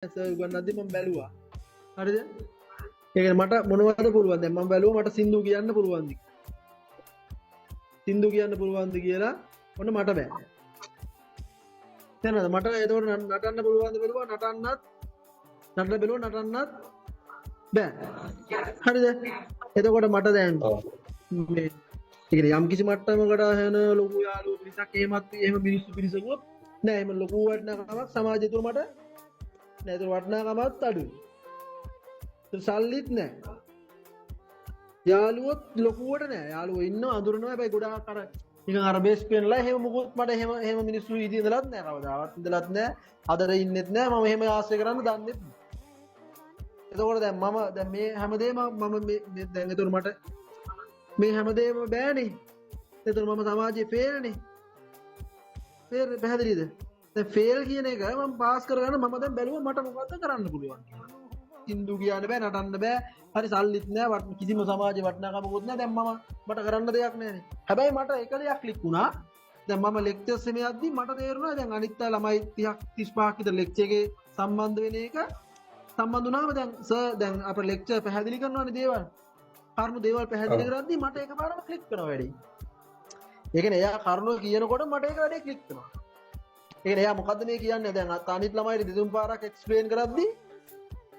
උගන්නද්දි මම බැලුවා. හරිද? ඒ කියන්නේ මට මොනවද පුළුවන් දැන් මම බැලුවා මට සින්දු කියන්න පුළුවන්ද? සින්දු කියන්න පුළුවන්ද කියලා ඔන්න මට බෑ. තේරෙනවද? මට ඒතකොට නටන්න පුළුවන්ද බැලුවා නටන්න බැලුවා නටන්නත් බෑ. හරිද? එතකොට මට දැන් මේ ඒ කියන්නේ යම් කිසි මට්ටමකට යන ලොකු යාළුවෝ පිරිසක් එහෙම මිනිස්සු පිරිසකුත් නෑ එහෙම ලොකු වටිනාකමක් සමාජය තුල මට නෑ ඒක වටිනාකමත් අඩුයි. ඒක සල්ලිත් නෑ. යාළුවොත් ලොකුවට නෑ. යාළුවෝ ඉන්නවා අඳුරනවා හැබැයි ගොඩාක් අර නිකන් අර බේස් පේනලා එහෙම මොකොත් මට එහෙම මිනිස්සු ඉදී ඉඳලත් නෑ කවදාවත් ඉඳලත් නෑ. අදර ඉන්නෙත් නෑ මම එහෙම ආශ්‍රය කරන්න දන්නෙත් නෑ. එතකොට දැන් මේ හැමදේම මම මේ දැන් එතකොට මට මේ හැමදේම බෑනේ. එතකොට මම සමාජයේ ෆේල්නේ. ෆේල් පැහැදිලිද? දැන් ෆේල් කියන එක මම පාස් කරගන්න මම දැන් බැලුවා මට මොකද්ද කරන්න පුළුවන් කියලා. හින්දු කියන්න බෑ නටන්න බෑ. හරි සල්ලිත් නෑ කිසිම සමාජයේ වටිනාකමකුත් නෑ. දැන් මට කරන්න දෙයක් නෑනේ. හැබැයි මට එක දෙයක් ක්ලික් වුණා. දැන් මම ලෙක්චර්ස් එමේ යද්දි මට තේරුණා දැන් අනිත් ළමයි 30ක් 35ක් විතර ලෙක්චර් එකේ සම්බන්ධ වෙන එක සම්බන්ධ වුණාම දැන් සර් දැන් අපේ ලෙක්චර් පැහැදිලි කරනවානේ දේවල්. කරුණු දේවල් පැහැදිලි කරද්දි මට එකපාරම ක්ලික් වෙනවා වැඩි. ඒ කියන්නේ එයා කරුණු කියනකොට මට ඒක වැඩි ක්ලික් වෙනවා. ඒ කියන්නේ එයා මොකද්ද මේ කියන්නේ දැන් අනිත් ළමයිට දෙතුන් පාරක් එක්ස්ප්ලেইন කරද්දි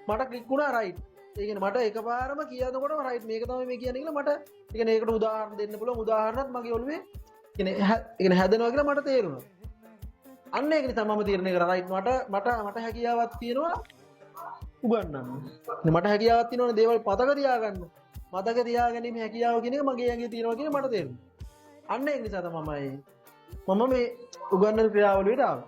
මට ක්ලික් වුණා රයිට්. ඒ කියන්නේ මට එකපාරම කියනකොටම රයිට් මේක තමයි මේ කියන්නේ කියලා මට ඒ කියන්නේ ඒකට උදාහරණ දෙන්න පුළුවන් උදාහරණත් මගේ ඔළුවේ කියන්නේ හැදෙනවා කියලා මට තේරුණා. අන්න ඒක නිසා මම තීරණය කරා රයිට් මට හැකියාවක් තියෙනවා උගන්නන්න. මට හැකියාවක් තියෙනවනේ දේවල් පතක තියාගන්න. මතක තියාගැනීම හැකියාව කියන එක මගේ ඇඟේ තියෙනවා කියන මට තේරුණා. අන්න ඒක නිසා තමයි මම මේ උගන්නන ක්‍රියාවලියට ආවේ.